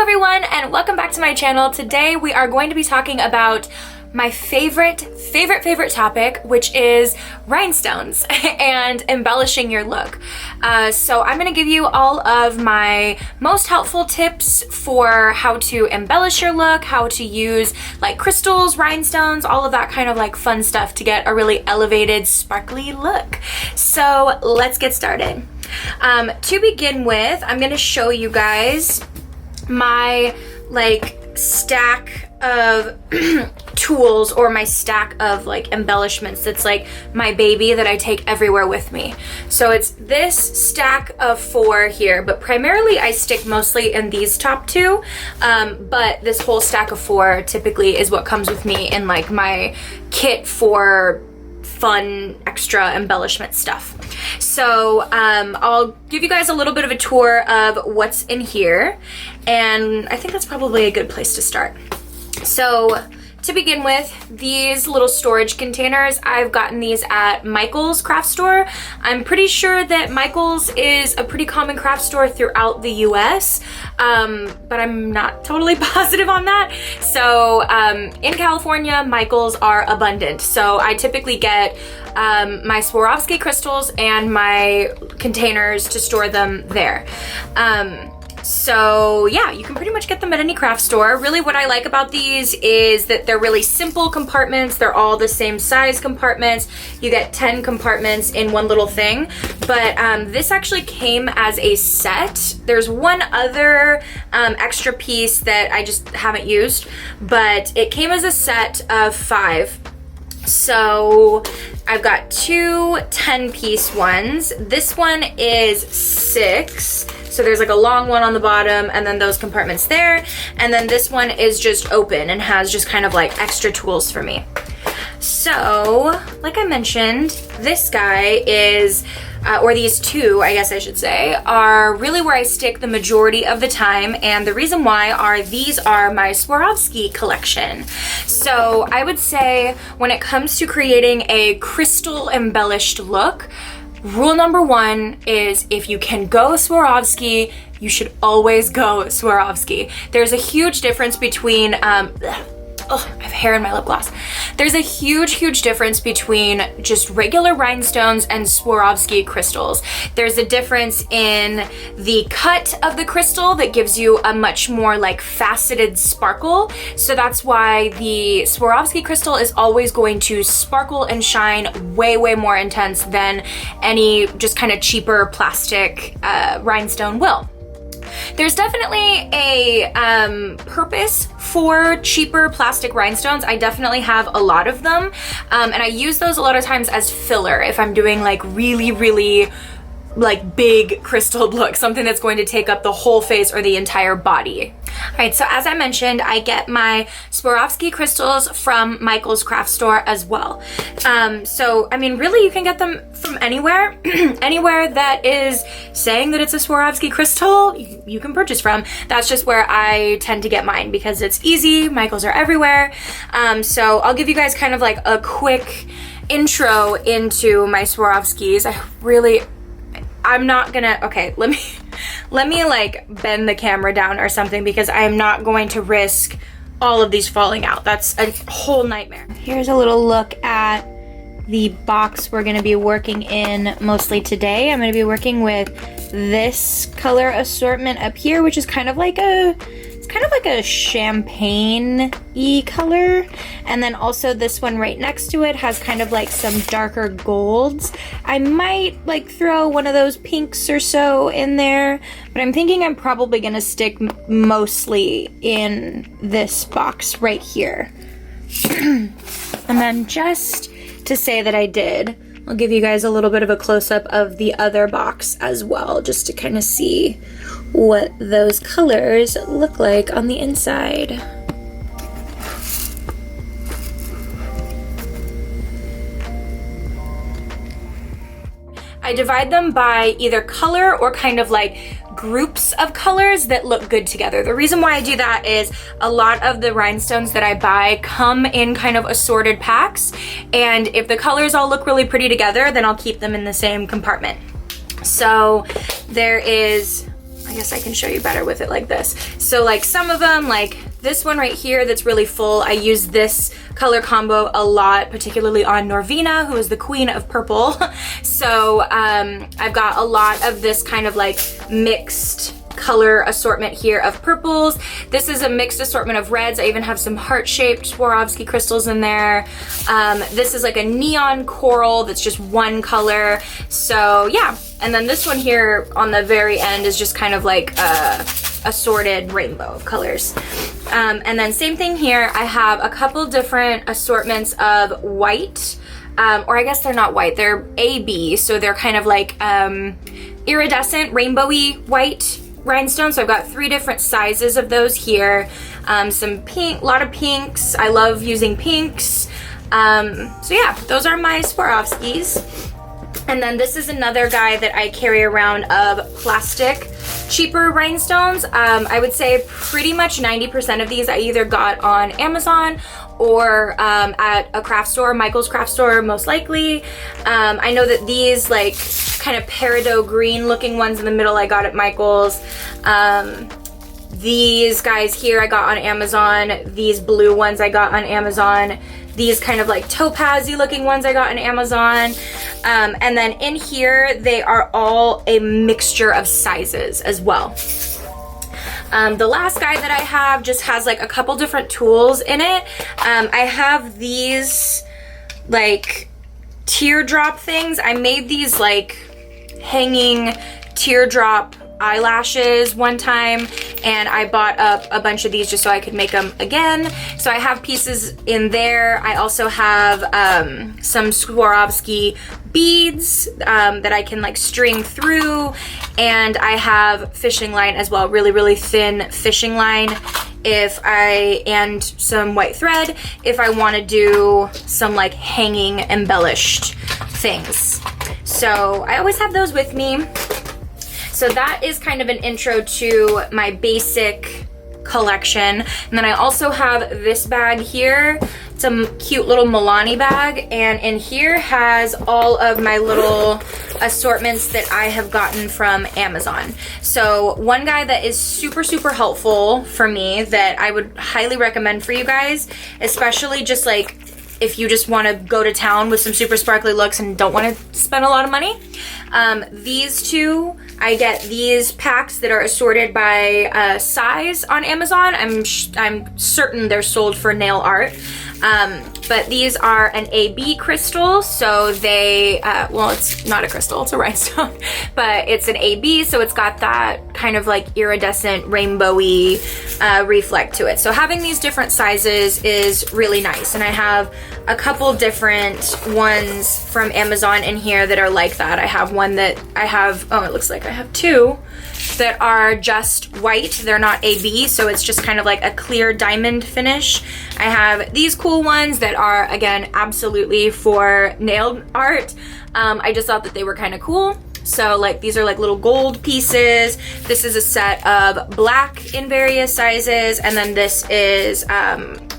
everyone, and welcome back to my channel. Today we are going to be talking about my favorite topic, which is rhinestones and embellishing your look. So I'm going to give you all of my most helpful tips for how to embellish your look, how to use like crystals, rhinestones, all of that kind of like fun stuff to get a really elevated, sparkly look. So let's get started. To begin with, I'm going to show you guys my like stack of tools, or my stack of like embellishments that's like my baby that I take everywhere with me. So it's this stack of 4 here, but primarily I stick mostly in these top 2, but this whole stack of 4 typically is what comes with me in like my kit for fun extra embellishment stuff. So I'll give you guys a little bit of a tour of what's in here, and I think that's probably a good place to start. So to begin with, these little storage containers, I've gotten these at Michael's craft store. I'm pretty sure that Michael's is a pretty common craft store throughout the US, but I'm not totally positive on that. So in California, Michael's are abundant. So I typically get my Swarovski crystals and my containers to store them there. So yeah, you can pretty much get them at any craft store. Really what I like about these is that they're really simple compartments. They're all the same size compartments. You get 10 compartments in one little thing. But this actually came as a set. There's one other extra piece that I just haven't used, but it came as a set of 5. So I've got 2 10-piece ones. This one is 6. So there's like a long one on the bottom and then those compartments there. And then this one is just open and has just kind of like extra tools for me. So like I mentioned, this guy is, or these 2, I guess I should say, are really where I stick the majority of the time. And the reason why are these are my Swarovski collection. So I would say when it comes to creating a crystal embellished look, rule number 1 is if you can go Swarovski, you should always go Swarovski. There's a huge difference between, oh, I have hair in my lip gloss. There's a huge difference between just regular rhinestones and Swarovski crystals. There's a difference in the cut of the crystal that gives you a much more like faceted sparkle. So that's why the Swarovski crystal is always going to sparkle and shine way more intense than any just kind of cheaper plastic rhinestone will. There's definitely a purpose for cheaper plastic rhinestones. I definitely have a lot of them, and I use those a lot of times as filler if I'm doing like really like big crystal look, something that's going to take up the whole face or the entire body. All right, so as I mentioned, I get my Swarovski crystals from Michael's craft store as well. So, I mean, really you can get them from anywhere. Anywhere that is saying that it's a Swarovski crystal, you can purchase from. That's just where I tend to get mine because it's easy. Michael's are everywhere. So I'll give you guys kind of like a quick intro into my Swarovskis. I'm not gonna, okay, let me like bend the camera down or something because I'm not going to risk all of these falling out. That's a whole nightmare. Here's a little look at the box we're gonna be working in mostly today. I'm gonna be working with this color assortment up here, which is kind of like a champagne-y color. And then also this one right next to it has kind of like some darker golds. I might like throw one of those pinks or so in there, but I'm thinking I'm probably gonna stick mostly in this box right here. And then just to say that I did, I'll give you guys a little bit of a close-up of the other box as well, just to kind of see what those colors look like on the inside. I divide them by either color or kind of like groups of colors that look good together. The reason why I do that is a lot of the rhinestones that I buy come in kind of assorted packs, and if the colors all look really pretty together, then I'll keep them in the same compartment. So there is, I I guess I can show you better with it like this. So like some of them, like this one right here that's really full, I use this color combo a lot, particularly on Norvina, who is the queen of purple. So I've got a lot of this kind of like mixed color assortment here of purples. This is a mixed assortment of reds. I even have some heart-shaped Swarovski crystals in there. This is like a neon coral that's just one color. So yeah, and then this one here on the very end is just kind of like a assorted rainbow of colors. And then same thing here, I have a couple different assortments of white, or I guess they're not white, they're AB, so they're kind of like iridescent, rainbowy white rhinestones. So I've got 3 different sizes of those here. Some pink, a lot of pinks. I love using pinks. So yeah, those are my Swarovskis. And then this is another guy that I carry around of plastic, cheaper rhinestones. I would say pretty much 90% of these I either got on Amazon or at a craft store, Michael's craft store most likely. I know that these like kind of peridot green looking ones in the middle I got at Michael's. These guys here I got on Amazon. These blue ones I got on Amazon. These kind of like topaz-y looking ones I got on Amazon. And then in here, they are all a mixture of sizes as well. The last guy that I have just has like a couple different tools in it. I have these like teardrop things. I made these like hanging teardrop eyelashes one time, and I bought up a bunch of these just so I could make them again. So I have pieces in there. I also have some Swarovski beads that I can like string through, and I have fishing line as well, really thin fishing line and some white thread if I want to do some like hanging embellished things. So I always have those with me. So that is kind of an intro to my basic collection. And then I also have this bag here. It's a cute little Milani bag, and in here has all of my little assortments that I have gotten from Amazon. So one guy that is super helpful for me that I would highly recommend for you guys, especially just like if you just want to go to town with some super sparkly looks and don't want to spend a lot of money. These two, I get these packs that are assorted by size on Amazon. I'm certain they're sold for nail art. But these are an AB crystal, so they, well, it's not a crystal, it's a rhinestone, but it's an AB, so it's got that kind of like iridescent rainbowy reflect to it. So having these different sizes is really nice, and I have a couple different ones from Amazon in here that are like that. I have one that I have, oh, it looks like I have 2 that are just white. They're not AB, so it's just kind of like a clear diamond finish. I have these cool ones that are, again, absolutely for nail art. I just thought that they were kind of cool. So like these are like little gold pieces. This is a set of black in various sizes, and then this is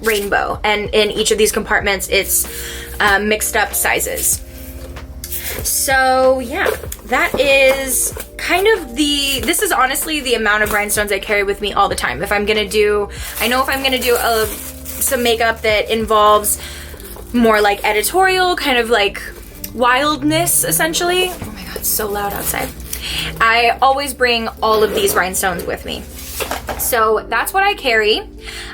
rainbow. And in each of these compartments, it's mixed up sizes. So yeah, that is kind of this is honestly the amount of rhinestones I carry with me all the time. If I'm gonna do, I know if I'm gonna do some makeup that involves more like editorial, kind of like wildness essentially. Oh my god, it's so loud outside. I always bring all of these rhinestones with me. So that's what I carry.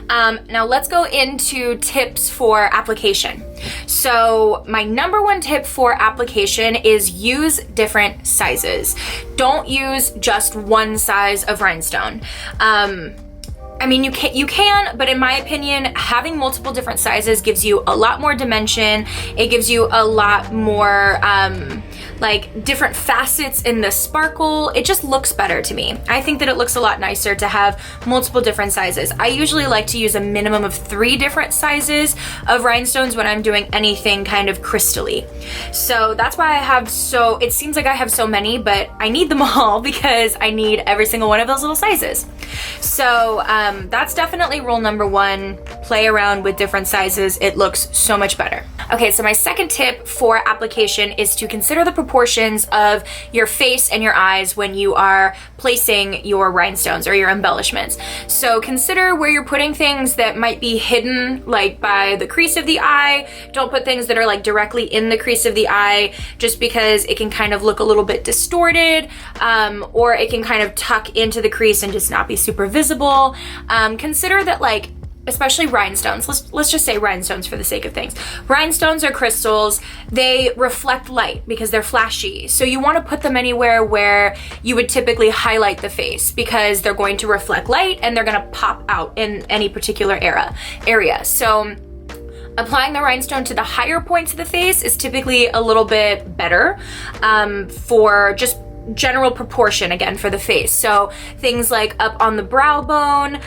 Now let's go into tips for application. So my number one tip for application is use different sizes. Don't use just one size of rhinestone. I mean, you can, but in my opinion, having multiple different sizes gives you a lot more dimension. It gives you a lot more, like different facets in the sparkle. It just looks better to me. I think that it looks a lot nicer to have multiple different sizes. I usually like to use a minimum of 3 different sizes of rhinestones when I'm doing anything kind of crystally. So that's why I have it seems like I have so many, but I need them all because I need every single one of those little sizes. So that's definitely rule number 1. play around with different sizes, it looks so much better. Okay, so my second tip for application is to consider the proportions of your face and your eyes when you are placing your rhinestones or your embellishments. So consider where you're putting things that might be hidden, like by the crease of the eye. Don't put things that are like directly in the crease of the eye, just because it can kind of look a little bit distorted, or it can kind of tuck into the crease and just not be super visible. Consider that, like, especially rhinestones, let's just say rhinestones for the sake of things. Rhinestones are crystals. They reflect light because they're flashy. So you want to put them anywhere where you would typically highlight the face, because they're going to reflect light and they're going to pop out in any particular area. So applying the rhinestone to the higher points of the face is typically a little bit better for just general proportion, again, for the face. So things like up on the brow bone,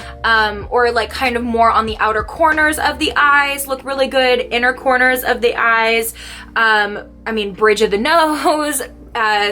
or like kind of more on the outer corners of the eyes look really good. Inner corners of the eyes, bridge of the nose,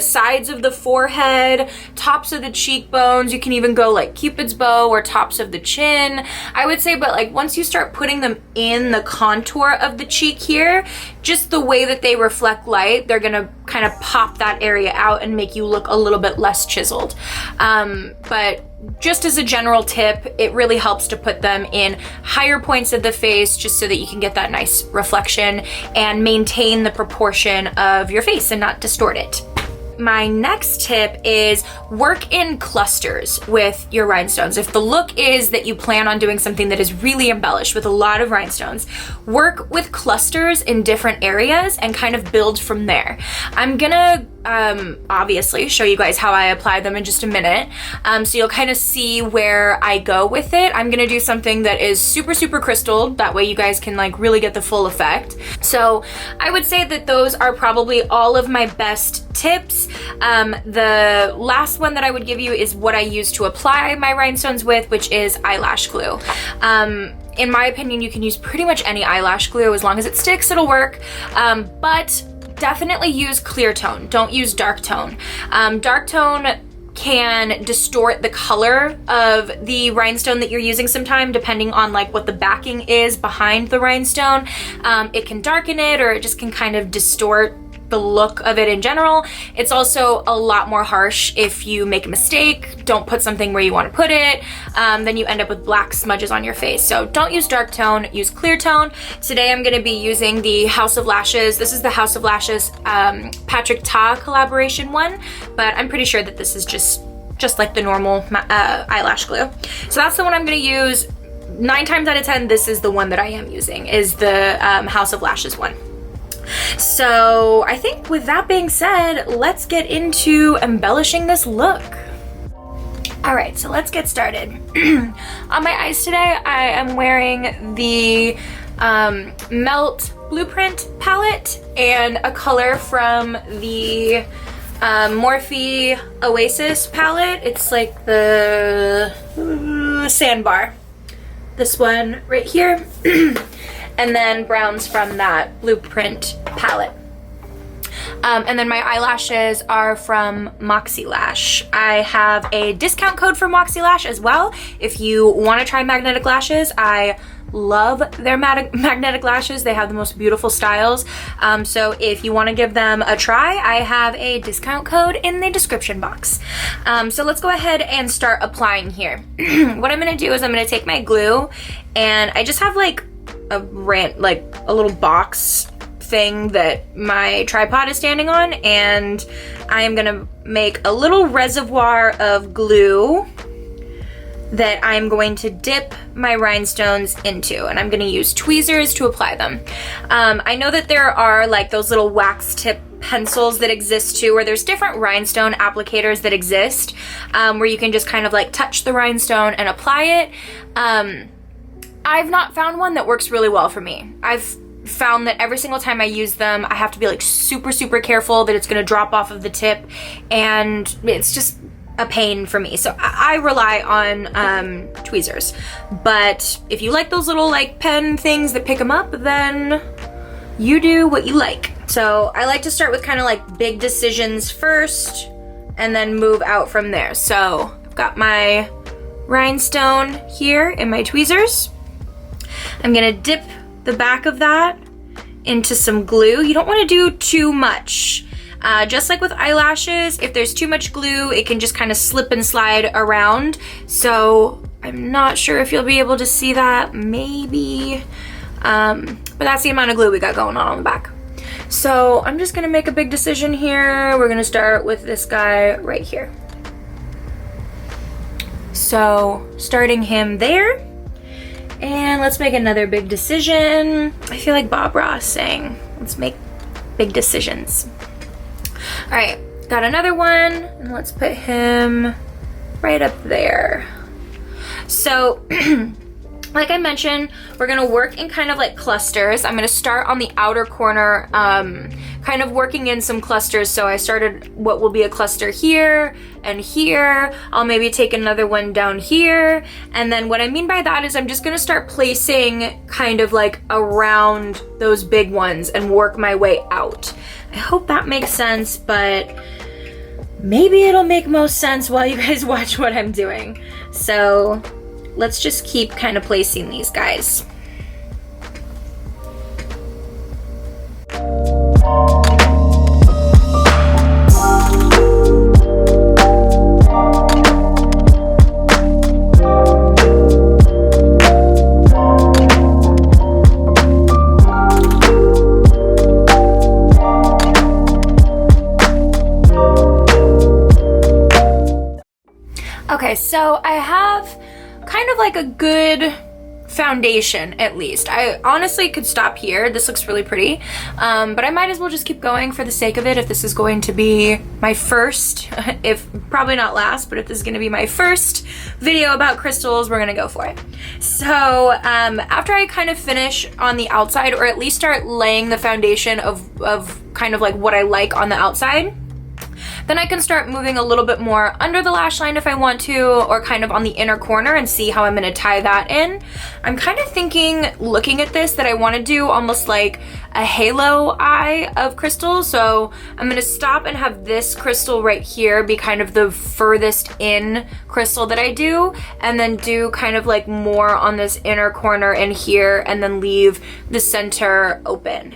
sides of the forehead, tops of the cheekbones. You can even go like Cupid's bow or tops of the chin, I would say. But like once you start putting them in the contour of the cheek here, just the way that they reflect light, they're gonna kind of pop that area out and make you look a little bit less chiseled. But just as a general tip, it really helps to put them in higher points of the face, just so that you can get that nice reflection and maintain the proportion of your face and not distort it. My next tip is work in clusters with your rhinestones. If the look is that you plan on doing something that is really embellished with a lot of rhinestones, work with clusters in different areas and kind of build from there. I'm gonna obviously show you guys how I apply them in just a minute, so you'll kind of see where I go with it. I'm gonna do something that is super crystalled, that way you guys can like really get the full effect. So I would say that those are probably all of my best tips. The last one that I would give you is what I use to apply my rhinestones with, which is eyelash glue. In my opinion, you can use pretty much any eyelash glue. As long as it sticks, it'll work. But definitely use clear tone. Don't use dark tone. Dark tone can distort the color of the rhinestone that you're using sometime, depending on like what the backing is behind the rhinestone. It can darken it, or it just can kind of distort the look of it in general. It's also a lot more harsh if you make a mistake, don't put something where you want to put it, then you end up with black smudges on your face. So don't use dark tone, use clear tone. Today I'm going to be using the House of Lashes. This is the House of Lashes Patrick Ta collaboration one, but I'm pretty sure that this is just like the normal eyelash glue. So that's the one I'm going to use. 9 times out of 10, this is the one that I am using, is the House of Lashes one. So I think with that being said, let's get into embellishing this look. All right, so let's get started. On my eyes today, I am wearing the Melt Blueprint palette and a color from the Morphe Oasis palette. It's like the Sandbar. This one right here. And then browns from that Blueprint palette. And then my eyelashes are from Moxie Lash. I have a discount code for Moxie Lash as well. If you want to try magnetic lashes, I love their magnetic lashes. They have the most beautiful styles. So if you want to give them a try, I have a discount code in the description box. So let's go ahead and start applying here. What I'm going to do is I'm going to take my glue, and I just have like a little box thing that my tripod is standing on, and I am gonna make a little reservoir of glue that I'm going to dip my rhinestones into, and I'm gonna use tweezers to apply them. I know that there are like those little wax tip pencils that exist too, where there's different rhinestone applicators that exist, where you can just kind of like touch the rhinestone and apply it. I've not found one that works really well for me. I've found that every single time I use them, I have to be like super careful that it's gonna drop off of the tip, and it's just a pain for me. So I rely on tweezers. But if you like those little like pen things that pick them up, then you do what you like. So I like to start with kind of like big decisions first and then move out from there. So I've got my rhinestone here in my tweezers. I'm gonna dip the back of that into some glue. You don't wanna do too much. Just like with eyelashes, if there's too much glue, it can just kind of slip and slide around. So I'm not sure if you'll be able to see that, maybe. But that's the amount of glue we got going on the back. So I'm just gonna make a big decision here. We're gonna start with this guy right here. So starting him there. And let's make another big decision. I feel like Bob Ross saying, let's make big decisions. All right, got another one, and let's put him right up there. So, like I mentioned, we're gonna work in kind of like clusters. I'm gonna start on the outer corner, kind of working in some clusters. So I started what will be a cluster here and here. I'll maybe take another one down here. And then what I mean by that is I'm just gonna start placing kind of like around those big ones and work my way out. I hope that makes sense, but maybe it'll make most sense while you guys watch what I'm doing. So let's just keep kind of placing these guys. Okay, so I have kind of like a good foundation, at least. I honestly could stop here. This looks really pretty, but I might as well just keep going for the sake of it. If this is going to be my first, if probably not last, but if this is going to be my first video about crystals, we're going to go for it. So after I kind of finish on the outside, or at least start laying the foundation of kind of like what I like on the outside, then I can start moving a little bit more under the lash line if I want to, or kind of on the inner corner, and see how I'm gonna tie that in. I'm kind of thinking, looking at this, that I wanna do almost like a halo eye of crystals. So I'm gonna stop and have this crystal right here be kind of the furthest in crystal that I do, and then do kind of like more on this inner corner in here, and then leave the center open.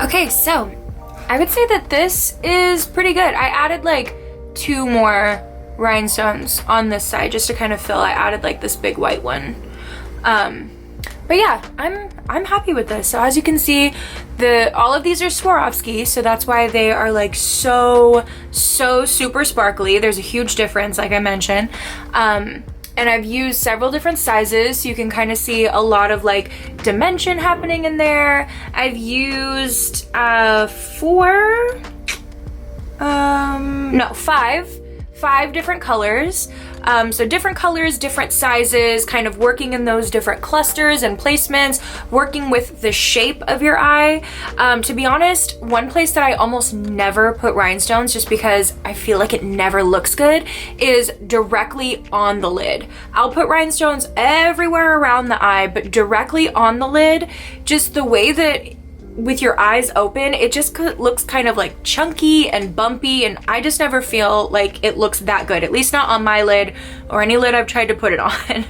Okay, so I would say that this is pretty good. I added like 2 more rhinestones on this side just to kind of fill. I added like this big white one. But yeah, I'm happy with this. So as you can see, all of these are Swarovski, so that's why they are like so super sparkly. There's a huge difference, like I mentioned. And I've used several different sizes, so you can kind of see a lot of like dimension happening in there. I've used 5 different colors. So different colors, different sizes, kind of working in those different clusters and placements, working with the shape of your eye. To be honest, one place that I almost never put rhinestones, just because I feel like it never looks good, is directly on the lid. I'll put rhinestones everywhere around the eye, but directly on the lid, just the way that with your eyes open, it just looks kind of like chunky and bumpy, and I just never feel like it looks that good, at least not on my lid or any lid I've tried to put it on.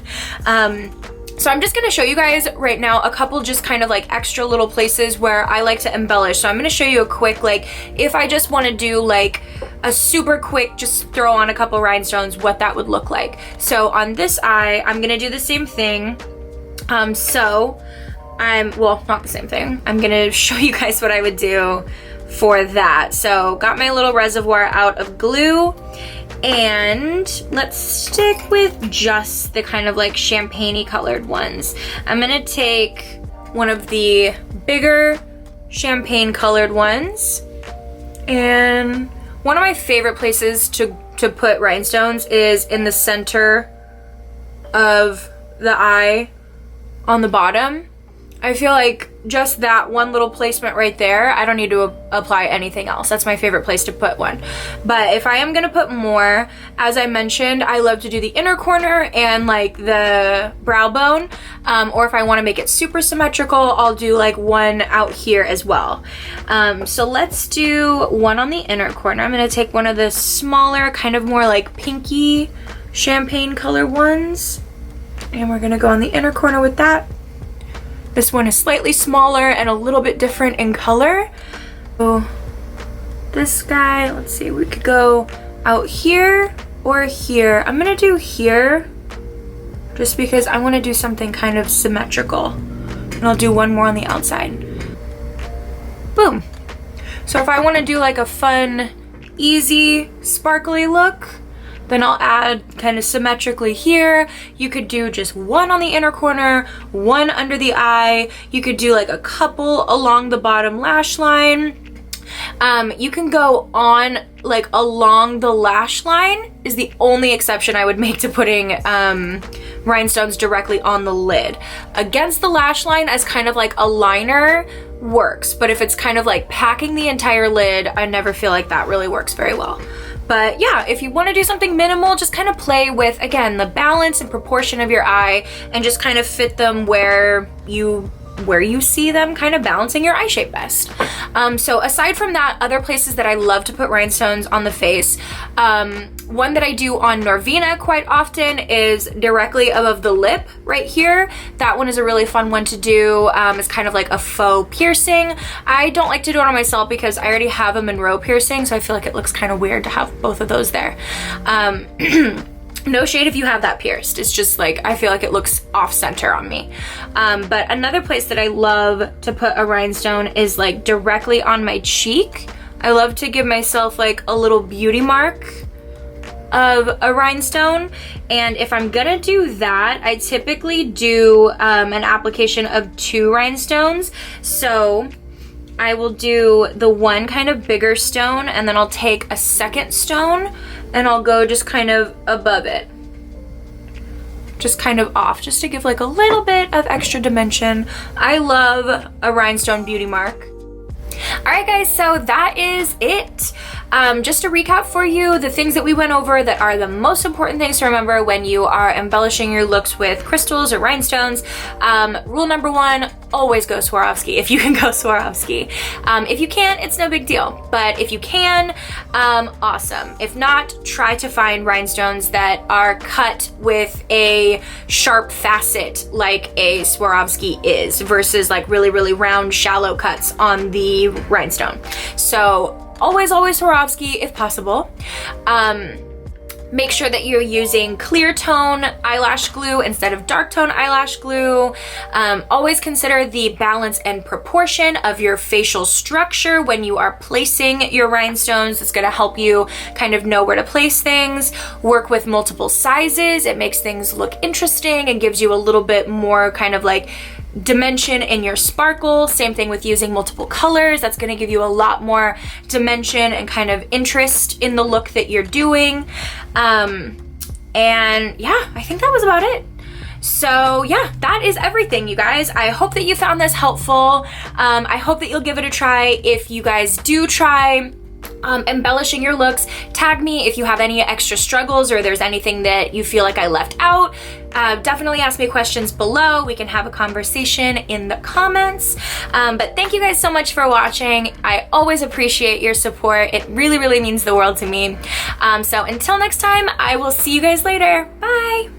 So I'm just gonna show you guys right now a couple just kind of like extra little places where I like to embellish. So I'm gonna show you a quick, like if I just wanna do like a super quick, just throw on a couple rhinestones, what that would look like. So on this eye, I'm gonna do the same thing. Well, not the same thing. I'm gonna show you guys what I would do for that. So got my little reservoir out of glue, and let's stick with just the kind of like champagne-y colored ones. I'm gonna take one of the bigger champagne colored ones, and one of my favorite places to put rhinestones is in the center of the eye on the bottom. I feel like just that one little placement right there, I don't need to apply anything else. That's my favorite place to put one. But if I am gonna put more, as I mentioned, I love to do the inner corner and like the brow bone. Or if I wanna make it super symmetrical, I'll do like one out here as well. So let's do one on the inner corner. I'm gonna take one of the smaller, kind of more like pinky champagne color ones. And we're gonna go on the inner corner with that. This one is slightly smaller and a little bit different in color. So this guy, let's see, we could go out here or here. I'm gonna do here just because I wanna do something kind of symmetrical. And I'll do one more on the outside. Boom. So if I wanna do like a fun, easy, sparkly look, then I'll add kind of symmetrically here. You could do just one on the inner corner, one under the eye. You could do like a couple along the bottom lash line. You can go on like along the lash line is the only exception I would make to putting rhinestones directly on the lid. Against the lash line as kind of like a liner works, but if it's kind of like packing the entire lid, I never feel like that really works very well. But yeah, if you want to do something minimal, just kind of play with, again, the balance and proportion of your eye and just kind of fit them where you see them, kind of balancing your eye shape best. So aside from that, other places that I love to put rhinestones on the face, one that I do on Norvina quite often is directly above the lip right here. That one is a really fun one to do. It's kind of like a faux piercing. I don't like to do it on myself because I already have a Monroe piercing, so I feel like it looks kind of weird to have both of those there. No shade if you have that pierced. It's just like, I feel like it looks off center on me. But another place that I love to put a rhinestone is like directly on my cheek. I love to give myself like a little beauty mark of a rhinestone. And if I'm gonna do that, I typically do an application of 2 rhinestones. So I will do the one kind of bigger stone and then I'll take a second stone and I'll go just kind of above it. Just kind of off, just to give like a little bit of extra dimension. I love a rhinestone beauty mark. All right guys, so that is it. Just to recap for you, the things that we went over that are the most important things to remember when you are embellishing your looks with crystals or rhinestones. Rule number 1, always go Swarovski if you can go Swarovski. If you can't, it's no big deal, but if you can, awesome. If not, try to find rhinestones that are cut with a sharp facet like a Swarovski is versus like really, really round, shallow cuts on the rhinestone. So always Swarovski if possible. Make sure that you're using clear tone eyelash glue instead of dark tone eyelash glue. Always consider the balance and proportion of your facial structure when you are placing your rhinestones. It's gonna help you kind of know where to place things. Work with multiple sizes. It makes things look interesting and gives you a little bit more kind of like dimension in your sparkle. Same thing with using multiple colors. That's going to give you a lot more dimension and kind of interest in the look that you're doing. And yeah, I think that was about it. So yeah, that is everything, you guys. I hope that you found this helpful. I hope that you'll give it a try. If you guys do try embellishing your looks, tag me if you have any extra struggles or there's anything that you feel like I left out. Definitely ask me questions below. We can have a conversation in the comments. But thank you guys so much for watching. I always appreciate your support. It really, really means the world to me. So until next time, I will see you guys later. Bye.